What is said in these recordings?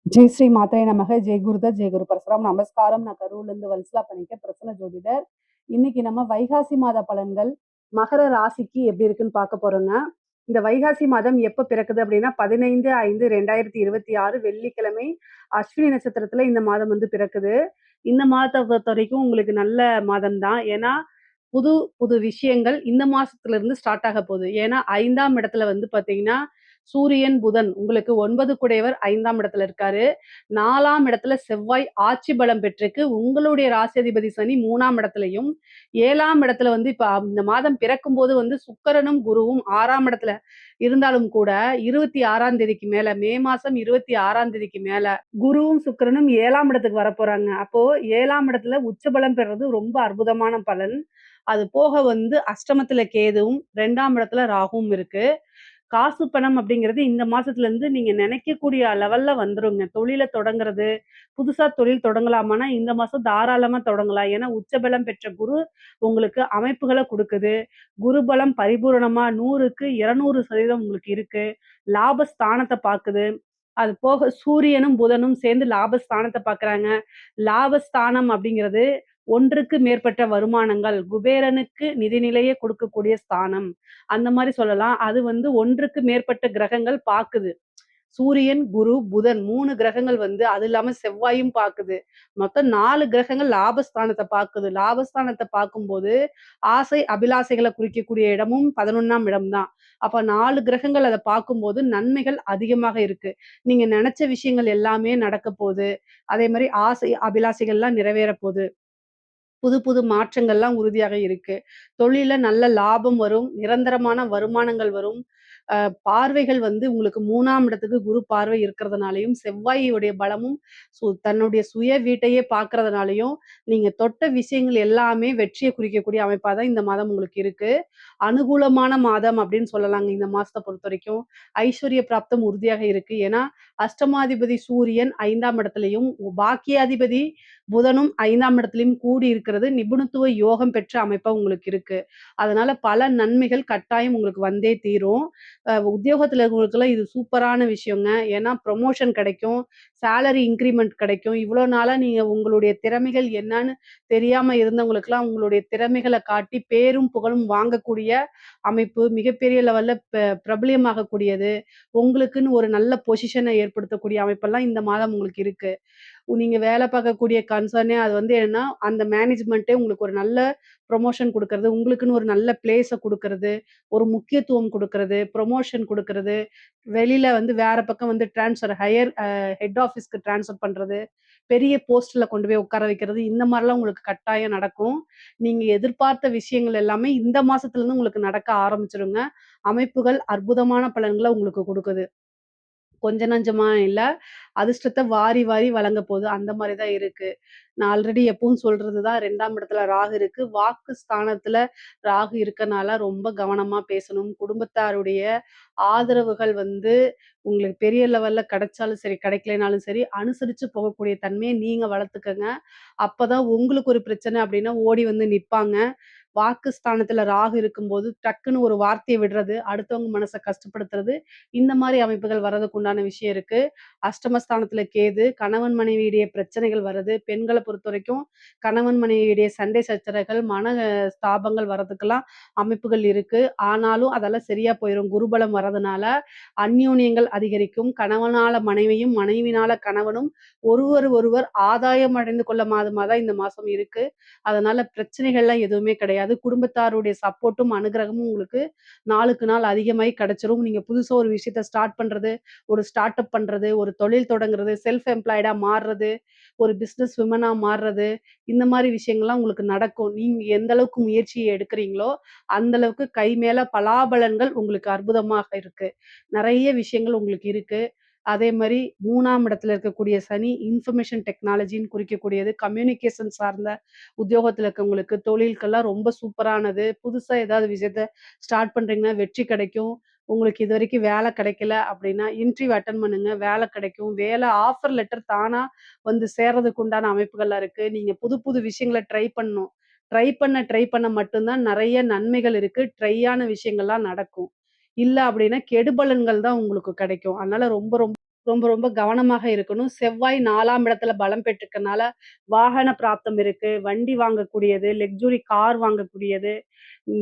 ஜெய் ஸ்ரீ மாத்ரே நமக. ஜெய் குருதத், ஜெய் குரு பரசுராம். நமஸ்காரம். நான் கரூர்லேருந்து வல்சலா பண்ணிக்க பிரசன்ன ஜோதிடர். இன்னைக்கு நம்ம வைகாசி மாத பலன்கள் மகர ராசிக்கு எப்படி இருக்குன்னு பார்க்க போறோங்க. இந்த வைகாசி மாதம் எப்ப பிறக்குது அப்படின்னா 15/5/2026 வெள்ளிக்கிழமை அஸ்வினி நட்சத்திரத்துல இந்த மாதம் வந்து பிறக்குது. இந்த மாதத்தை பொறுத்த வரைக்கும் உங்களுக்கு நல்ல மாதம் தான். ஏன்னா புது புது விஷயங்கள் இந்த மாசத்துல இருந்து ஸ்டார்ட் ஆக போகுது. ஏன்னா 5ஆம் இடத்துல வந்து பாத்தீங்கன்னா சூரியன் புதன் உங்களுக்கு 9 குடையவர் 5ஆம் இடத்துல இருக்காரு. 4ஆம் இடத்துல செவ்வாய் ஆட்சி பலம் பெற்றிருக்கு. உங்களுடைய ராசியதிபதி சனி 3ஆம் இடத்துலயும் 7ஆம் இடத்துல வந்து இப்ப இந்த மாதம் பிறக்கும் போது வந்து சுக்கிரனும் குருவும் 6ஆம் இடத்துல இருந்தாலும் கூட 26ஆம் தேதிக்கு மேல மே மாசம் 26ஆம் தேதிக்கு மேல குருவும் சுக்கிரனும் 7ஆம் இடத்துக்கு வரப்போறாங்க. அப்போ 7ஆம் இடத்துல உச்சபலம் பெறுறது ரொம்ப அற்புதமான பலன். அது போக வந்து அஷ்டமத்துல கேதுவும் 2ஆம் இடத்துல ராகுவும் இருக்கு. காசு பணம் அப்படிங்கிறது இந்த மாசத்துல இருந்து நீங்க நினைக்கக்கூடிய லெவல்ல வந்துருங்க. தொழில தொடங்குறது, புதுசா தொழில் தொடங்கலாமான்னா இந்த மாசம் தாராளமா தொடங்கலாம். ஏன்னா உச்சபலம் பெற்ற குரு உங்களுக்கு அமைப்புகள குடுக்குது. குரு பலம் பரிபூரணமா 100க்கு 200% உங்களுக்கு இருக்கு. லாபஸ்தானத்த பாக்குது. அது போக சூரியனும் புதனும் சேர்ந்து லாபஸ்தானத்த பாக்குறாங்க. லாபஸ்தானம் அப்படிங்கிறது ஒன்றுக்கு மேற்பட்ட வருமானங்கள், குபேரனுக்கு நிதிநிலையை கொடுக்கக்கூடிய ஸ்தானம். அந்த மாரி சொல்லலாம். அது வந்து ஒன்றுக்கு மேற்பட்ட கிரகங்கள் பாக்குது. சூரியன், குரு, புதன் 3 கிரகங்கள் வந்து அது இல்லாம செவ்வாயும் பாக்குது. மொத்தம் 4 கிரகங்கள் லாபஸ்தானத்த பாக்குது. லாபஸ்தானத்த பார்க்கும்போது, ஆசை, அபிலாசைகள குறிக்கக்கூடிய இடமும் 11ஆம் இடம் தான். அப்ப 4 கிரகங்கள் அத பார்க்கும்போது நன்மைகள் அதிகமாக இருக்கு. நீங்க நெனச்ச விஷயங்கள் எல்லாமே நடக்க போது. அதே மாரி ஆசை, அபிலாசைகள்லாம் நிறைவேற போது. புது புது மாற்றங்கள்லாம் உறுதியாக இருக்கு. தொழில்ல நல்ல லாபம் வரும். நிரந்தரமான வருமானங்கள் வரும். அ பார்வைகள் வந்து உங்களுக்கு 3ஆம் இடத்துக்கு குரு பார்வை இருக்கிறதுனாலயும், செவ்வாயுடைய பலமும் தன்னுடைய சுய வீட்டையே பார்க்கிறதுனாலயும், நீங்க தொட்ட விஷயங்கள் எல்லாமே வெற்றிய குறிக்கக்கூடிய அமைப்பா தான் இந்த மாதம் உங்களுக்கு இருக்கு. அனுகூலமான மாதம் அப்படின்னு சொல்லலாங்க இந்த மாசத்த பொறுத்தவரைக்கும். ஐஸ்வர்ய பிராப்தம் உறுதியாக இருக்கு. ஏன்னா, அஷ்டமாதிபதி சூரியன் 5ஆம் இடத்துலயும், பாக்கியாதிபதி புதனும் 5ஆம் இடத்துலயும் கூடி இருக்கிறது நிபுணத்துவ யோகம் பெற்ற அமைப்பா உங்களுக்கு இருக்கு. அதனால பல நன்மைகள் கட்டாயம் உங்களுக்கு வந்தே தீரும். உத்தியோகத்துல இருக்கவங்களுக்கெல்லாம் இது சூப்பரான விஷயங்க. ஏன்னா ப்ரமோஷன் கிடைக்கும். சேலரி இன்கிரிமெண்ட் கிடைக்கும். இவ்வளோ நாளா நீங்க உங்களுடைய திறமைகள் என்னன்னு தெரியாம இருந்தவங்களுக்கெல்லாம் உங்களுடைய திறமைகள காட்டி பேரும் புகழும் வாங்கக்கூடிய அமைப்பு மிகப்பெரிய லெவல்ல பிரபலியமாகக்கூடியது. உங்களுக்குன்னு ஒரு நல்ல பொசிஷன ஏற்படுத்தக்கூடிய அமைப்பெல்லாம் இந்த மாதம் உங்களுக்கு இருக்கு. நீங்க வேலை பார்க்கக்கூடிய கன்சர்னே அது வந்து என்னன்னா, அந்த மேனேஜ்மெண்ட்டே உங்களுக்கு ஒரு நல்ல ப்ரமோஷன் குடுக்கறது, உங்களுக்குன்னு ஒரு நல்ல பிளேஸ குடுக்கறது, ஒரு முக்கியத்துவம் குடுக்கறது, ப்ரமோஷன் குடுக்கறது, வெளியில வந்து வேற பக்கம் வந்து ட்ரான்ஸ்ஃபர் ஹையர் ஹெட் ஆஃபீஸ்க்கு ட்ரான்ஸ்ஃபர் பண்றது, பெரிய போஸ்ட்ல கொண்டு போய் உட்கார வைக்கிறது, இந்த மாரிலாம் உங்களுக்கு கட்டாயம் நடக்கும். நீங்க எதிர்பார்த்த விஷயங்கள் எல்லாமே இந்த மாசத்துலருந்து உங்களுக்கு நடக்க ஆரம்பிச்சுருங்க. அமைப்புகள் அற்புதமான பலன்கள உங்களுக்கு குடுக்குது. கொஞ்ச நஞ்சமா இல்ல. அதிர்ஷ்டத்த வாரி வாரி வழங்க போது. அந்த மாரி தான் இருக்கு. நான் ஆல்ரெடி எப்பவும் சொல்றது தான் 2ஆம் இடத்துல ராகு இருக்கு. வாக்கு ஸ்தானத்துல ராகு இருக்கனால ரொம்ப கவனமா பேசணும். குடும்பத்தாருடைய ஆதரவுகள் வந்து உங்களுக்கு பெரிய லெவல்ல கிடைச்சாலும் சரி, கிடைக்கலைனாலும் சரி, அனுசரிச்சு போகக்கூடிய தன்மைய நீங்க வளர்த்துக்கங்க. அப்பதான் உங்களுக்கு ஒரு பிரச்சனை அப்டின்னா ஓடி வந்து நிப்பாங்க. வாக்கு ஸ்தானத்துல ராகு இருக்கும்போது டக்குன்னு ஒரு வார்த்தைய விடுறது, அடுத்தவங்க மனச கஷ்டப்படுத்துறது, இந்த மாரி அமைப்புகள் வர்றதுக்கு உண்டான விஷயம் இருக்கு. அஷ்டமஸ்தானத்துல கேது, கணவன் மனைவியிடையே பிரச்சனைகள் வருது. பெண்கள பொறுத்தவரைக்கும் கணவன் மனைவியிடையே சண்டை சச்சரவுகள், ஸ்தாபங்கள் வர்றதுக்கெல்லாம் அமைப்புகள் இருக்கு. ஆனாலும் அதெல்லாம் சரியா போயிரும். குருபலம் வர்றதுனால அந்யோன்யங்கள் அதிகரிக்கும். கணவனால மனைவியும், மனைவினால கணவனும் ஒருவர் ஆதாயம் அடைந்து கொள்ள மாதமா தான் இந்த மாசம் இருக்கு. அதனால பிரச்சனைகள்லாம் எதுவுமே கிடையாது. குடும்பத்தாருடைய சப்போர்ட்டும், அனுகிரகமும் உங்களுக்கு நாளுக்கு நாள் அதிகமாயி கிடைச்சிரும். நீங்க புதுசா ஒரு விஷயத்த ஸ்டார்ட் பண்றது, ஒரு ஸ்டார்ட் அப் பண்றது, ஒரு தொழில் தொடங்குறது, செல்ஃப் எம்ப்ளாய்டா மாறுறது, ஒரு பிசினஸ் விமனா மாறுறது, இந்த மாரி விஷயங்கள்லாம் உங்களுக்கு நடக்கும். நீங்க எந்த அளவுக்கு முயற்சிய எடுக்கிறீங்களோ, அந்த அளவுக்கு கை மேல பலாபலன்கள் உங்களுக்கு அற்புதமாக இருக்கு. நெறைய விஷயங்கள் உங்களுக்கு இருக்கு. அதே மாரி 3ஆம் இடத்துல இருக்கக்கூடிய சனி இன்ஃபர்மேஷன் டெக்னாலஜின்னு குறிக்கக்கூடியது. கம்யூனிகேஷன் சார்ந்த உத்தியோகத்துல இருக்கவங்களுக்கு, தொழிலுக்கெல்லாம் ரொம்ப சூப்பரானது. புதுசா ஏதாவது விஷயத்த ஸ்டார்ட் பண்றீங்கன்னா வெற்றி கிடைக்கும். உங்களுக்கு இதுவரைக்கும் வேலை கிடைக்கல அப்படின்னா, இன்டர்வியூ அட்டெண்ட் பண்ணுங்க. வேலை கிடைக்கும். வேலை ஆஃபர் லெட்டர் தானா வந்து சேர்றதுக்கு உண்டான அமைப்புகள்லாம் இருக்கு. நீங்க புது புது விஷயங்கள ட்ரை பண்ணணும். ட்ரை பண்ண மட்டும் தான் நெறைய நன்மைகள் இருக்கு. ட்ரையான விஷயங்கள்லாம் நடக்கும். இல்ல அப்படின்னா கெடுபலன்கள் தான் உங்களுக்கு கிடைக்கும். அதனால ரொம்ப ரொம்ப ரொம்ப ரொம்ப கவனமாக இருக்கணும். செவ்வாய் 4ஆம் இடத்துல பலம் பெற்றிருக்கனால, வாகன பிராப்தம் இருக்கு. வண்டி வாங்கக்கூடியது, லக்ஸுரி கார் வாங்கக்கூடியது,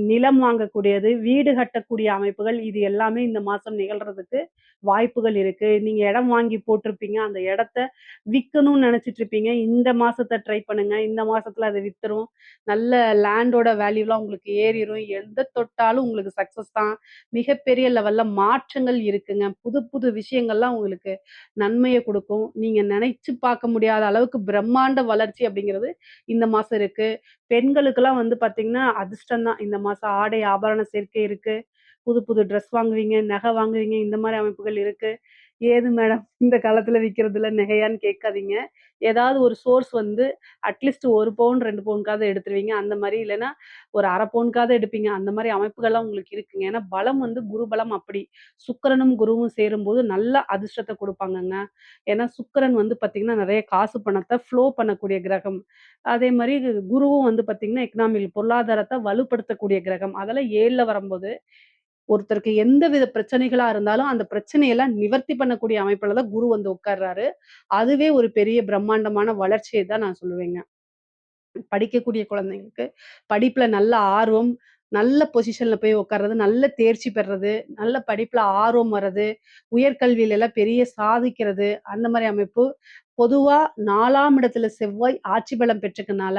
நிலம் வாங்கக்கூடியது, வீடு கட்டக்கூடிய அமைப்புகள் இது எல்லாமே இந்த மாசம் நிகழ்றதுக்கு வாய்ப்புகள் இருக்கு. நீங்க இடம் வாங்கி போட்டிருப்பீங்க. அந்த இடத்த விக்கணும்னு நெனச்சிட்டு இருப்பீங்க. இந்த மாசத்த ட்ரை பண்ணுங்க. இந்த மாசத்துல அது வித்துரும். நல்ல லேண்டோட வேல்யூலாம் உங்களுக்கு ஏறிரும். எத தொட்டாலும் உங்களுக்கு சக்சஸ் தான். மிகப்பெரிய லெவல்ல மாற்றங்கள் இருக்குங்க. புது புது விஷயங்கள்லாம் உங்களுக்கு நன்மைய குடுக்கும். நீங்க நெனைச்சு பார்க்க முடியாத அளவுக்கு பிரம்மாண்ட வளர்ச்சி அப்படிங்கிறது இந்த மாசம் இருக்கு. பெண்களுக்கெல்லாம் வந்து பார்த்தீங்கன்னா, அதிர்ஷ்டம் தான். இந்த மாசம் ஆடை ஆபரண சேர்க்கை இருக்கு. புது புது ட்ரெஸ் வாங்குவீங்க, நகை வாங்குவீங்க. இந்த மாரி அமைப்புகள் இருக்கு. ஏது மேடம் இந்த காலத்துல விக்கிறதுல நகையான்னு கேட்காதீங்க. ஏதாவது ஒரு சோர்ஸ் வந்து அட்லீஸ்ட் 1 பவுன், 2 பவுனுக்காவது எடுத்துருவீங்க. அந்த மாரி இல்லன்னா, ஒரு 1/2 பவுனுக்காவது எடுப்பீங்க. அந்த மாரி அமைப்புகள்லாம் உங்களுக்கு இருக்குங்க. ஏன்னா பலம் வந்து குரு பலம் அப்படி. சுக்கிரனும், குருவும் சேரும்போது நல்ல அதிர்ஷ்டத்த குடுப்பாங்கங்க. ஏன்னா சுக்கிரன் வந்து பார்த்தீங்கன்னா, நெறைய காசு பணத்த ஃப்ளோ பண்ணக்கூடிய கிரகம். அதே மாரி குருவும் வந்து பார்த்தீங்கன்னா, எக்கனாமிக் பொருளாதாரத்த வலுப்படுத்தக்கூடிய கிரகம். அதெல்லாம் 7ல வரும்போது, ஒருத்தருக்கு எந்த வித பிரச்சனைகளா இருந்தாலும், அந்த பிரச்சனையெல்லாம் நிவர்த்தி பண்ணக்கூடிய அமைப்புல தான் குரு வந்து உட்கார்றாரு. அதுவே ஒரு பெரிய பிரம்மாண்டமான வளர்ச்சிய தான் நான் சொல்லுவேங்க. படிக்கக்கூடிய குழந்தைங்களுக்கு படிப்புல நல்ல ஆர்வம், நல்ல பொசிஷன்ல போய் உட்கார்றது, நல்ல தேர்ச்சி பெறுறது, நல்ல படிப்புல ஆர்வம் வர்றது, உயர்கல்வியில எல்லாம் பெரிய சாதிக்கிறது, அந்த மாரி அமைப்பு. பொதுவா 4ஆம் இடத்துல செவ்வாய் ஆட்சி பலம் பெற்றிருக்கனால,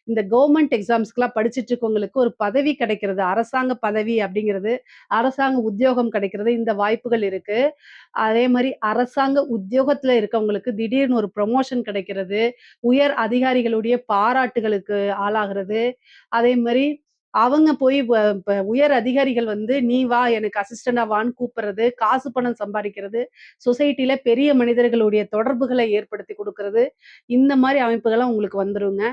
இந்த கவர்மெண்ட் எக்ஸாம்ஸ்க்குலாம் படிச்சுட்டு இருக்கவங்களுக்கு ஒரு பதவி கிடைக்கிறது. அரசாங்க பதவி அப்படிங்கிறது, அரசாங்க உத்தியோகம் கிடைக்கிறது, இந்த வாய்ப்புகள் இருக்கு. அதே மாரி அரசாங்க உத்தியோகத்துல இருக்கவங்களுக்கு திடீர்னு ஒரு ப்ரமோஷன் கிடைக்கிறது. உயர் அதிகாரிகளுடைய பாராட்டுகளுக்கு ஆளாகுறது. அதே மாரி அவங்க போய் இப்ப உயர் அதிகாரிகள் வந்து, "நீ வா எனக்கு அசிஸ்டன்டா வான்னு" கூப்பிடுறது, காசு பணம் சம்பாரிக்கிறது, சொசைட்டில பெரிய மனிதர்களுடைய தொடர்புகளை ஏற்படுத்தி குடுக்குறது, இந்த மாரி அமைப்புகள்லாம் உங்களுக்கு வந்துருங்க.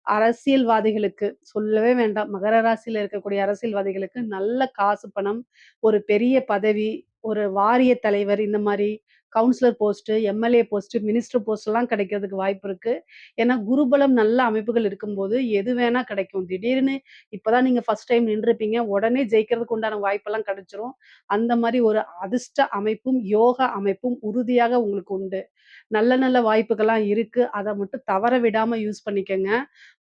அரசியல்வாதிகளுக்கு சொல்லவே வேண்டாம். மகர ராசியில இருக்கக்கூடிய அரசியல்வாதிகளுக்கு நல்ல காசு பணம், ஒரு பெரிய பதவி, ஒரு வாரிய தலைவர் இந்த மாரி councillor post, MLA post, minister போஸ்ட்லாம் கிடைக்கிறதுக்கு வாய்ப்பு இருக்கு. ஏன்னா குருபலம் நல்ல அமைப்புகள் இருக்கும்போது, எது வேணா கிடைக்கும். திடீர்னு இப்ப தான் நீங்க ஃபர்ஸ்ட் டைம் நின்றுப்பீங்க. உடனே ஜெயிக்கிறதுக்கு உண்டான வாய்ப்பெல்லாம் கிடைச்சிரும். அந்த மாரி ஒரு அதிர்ஷ்ட அமைப்பும், யோக அமைப்பும் உறுதியாக உங்களுக்கு உண்டு. நல்ல நல்ல வாய்ப்புகள்லாம் இருக்கு. அத மட்டும் தவற விடாம யூஸ் பண்ணிக்கங்க.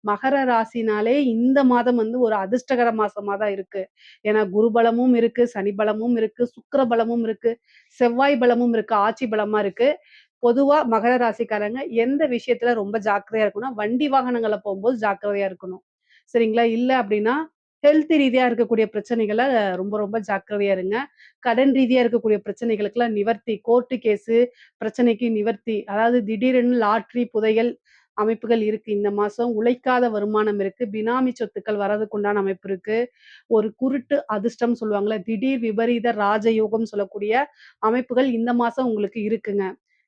மகர ராசினாலே இந்த மாதம் வந்து ஒரு அதிர்ஷ்டகர மாசமா தான் இருக்கு. ஏன்னா குரு பலமும் இருக்கு, சனி பலமும் இருக்கு, சுக்கிர பலமும் இருக்கு, செவ்வாய் பலமும் இருக்கு, ஆட்சி பலமா இருக்கு. பொதுவா மகர ராசிக்காரங்க எந்த விஷயத்துல ரொம்ப ஜாக்கிரதையா இருக்கணும்னா, வண்டி வாகனங்கள்ல போம்போது ஜாக்கிரதையா இருக்கணும். சரிங்களா? இல்ல அப்டின்னா, ஹெல்த் ரீதியா இருக்கக்கூடிய பிரச்சனைகள ரொம்ப ரொம்ப ஜாக்கிரதையா இருங்க. கடன் ரீதியா இருக்கக்கூடிய பிரச்சனைகளுக்கெல்லாம் நிவர்த்தி, கோர்ட்டு கேஸு பிரச்சனைக்கு நிவர்த்தி. அதாவது திடீரென லாட்டரி, புதையல் அமைப்புகள் இருக்கு. இந்த மாசம் உழைக்காத வருமானம் இருக்கு. பினாமி சொத்துக்கள் வர்றதுக்கு உண்டான அமைப்பு இருக்கு. ஒரு குருட்டு அதிர்ஷ்டம் சொல்லுவாங்கல்ல, திடீர் விபரீத ராஜயோகம் சொல்லக்கூடிய அமைப்புகள் இந்த மாசம் உங்களுக்கு இருக்குங்க.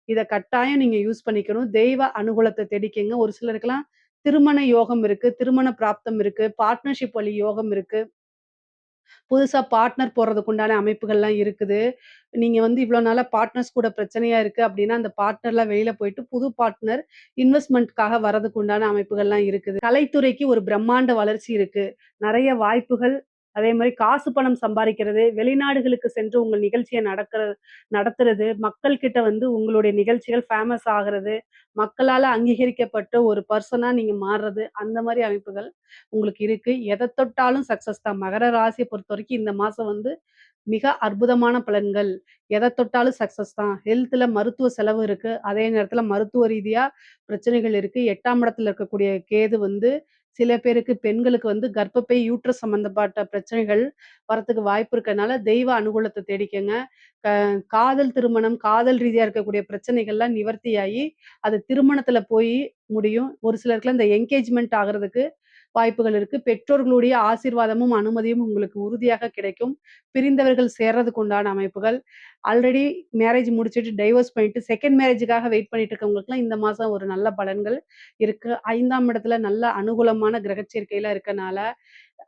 இத கட்டாயம் நீங்க யூஸ் பண்ணிக்கணும். தெய்வ அனுகூலத்த தேடிக்கங்க. ஒரு சிலருக்கெல்லாம் திருமண யோகம் இருக்கு, திருமண பிராப்தம் இருக்கு, பார்ட்னர்ஷிப் வழி யோகம் இருக்கு. புதுசா பார்ட்னர் போடுறதுக்கு உண்டான அமைப்புகள்லாம் இருக்குது. நீங்க வந்து இவ்வளோ நாளா பார்ட்னர்ஸ் கூட பிரச்சனையா இருக்கு அப்டின்னா, அந்த பார்ட்னர்லாம் வெளில போயிட்டு புது பார்ட்னர் இன்வெஸ்ட்மென்ட்க்காக வரதுக்கு உண்டான அமைப்புகள்லாம் இருக்குது. கலைத்துறைக்கு ஒரு பிரம்மாண்ட வளர்ச்சி இருக்கு. நெறைய வாய்ப்புகள், அதே மாரி காசு பணம் சம்பாரிக்கிறது, வெளிநாடுகளுக்கு சென்று உங்கள் நிகழ்ச்சிய நடத்துறது, மக்கள் கிட்ட வந்து உங்களுடைய நிகழ்ச்சிகள் ஃபேமஸ் ஆகுறது, மக்களால அங்கீகரிக்கப்பட்ட ஒரு பெர்சனா நீங்க மாறுறது, அந்த மாரி அமைப்புகள் உங்களுக்கு இருக்கு. எத தொட்டாலும் சக்சஸ் தான். மகர ராசிய பொறுத்தவரைக்கும் இந்த மாசம் வந்து மிக அற்புதமான பலன்கள். எத தொட்டாலும் சக்சஸ் தான். ஹெல்த்ல மருத்துவ செலவு இருக்கு. அதே நேரத்தில மருத்துவ ரீதியா பிரச்சனைகள் இருக்கு. 8ஆம் இடத்துல இருக்கக்கூடிய கேது வந்து சில பேருக்கு பெண்களுக்கு வந்து கர்ப்பப்பை, யூட்ரஸ் சம்மந்தப்பட்ட பிரச்சனைகள் வரத்துக்கு வாய்ப்பு இருக்கனால, தெய்வ அனுகூலத்த தேடிக்கங்க. க காதல் திருமணம், காதல் ரீதியா இருக்கக்கூடிய பிரச்சனைகள்லாம் நிவர்த்தியாயி, அது திருமணத்தில போயி முடியும். ஒரு சிலருக்குலாம் இந்த என்கேஜ்மென்ட் ஆகுறதுக்கு வாய்ப்புகள் இருக்கு. பெற்றோர்களுடைய ஆசீர்வாதமும், அனுமதியும் உங்களுக்கு உறுதியாக கிடைக்கும். பிரிந்தவர்கள் சேர்றதுக்கு உண்டான அமைப்புகள். ஆல்ரெடி மேரேஜ் முடிச்சுட்டு டைவோர்ஸ் பண்ணிட்டு 2ண்ட் மேரேஜுக்காக வெயிட் பண்ணிட்டு இருக்கவங்களுக்குலாம் இந்த மாசம் ஒரு நல்ல பலன்கள் இருக்கு. 5ஆம் இடத்துல நல்ல அனுகூலமான கிரக சேர்க்கைலாம் இருக்கனால,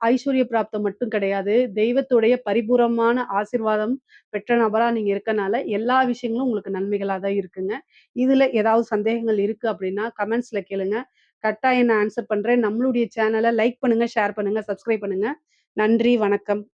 ஐஸ்வர்ய பிராப்தம் மட்டும் கிடையாது. தெய்வத்துடைய பரிபூரணமான ஆசீர்வாதம் பெற்ற நபரா நீங்க இருக்கனால, எல்லா விஷயங்களும் உங்களுக்கு நன்மைகளா தான் இருக்குங்க. இதுல ஏதாவது சந்தேகங்கள் இருக்கு அப்டின்னா, கமெண்ட்ஸ்ல கேளுங்க. கட்டாயம் நான் ஆன்சர் பண்றேன். நம்மளுடைய சேனல லைக் பண்ணுங்க, ஷேர் பண்ணுங்க, சப்ஸ்கிரைப் பண்ணுங்க. நன்றி, வணக்கம்.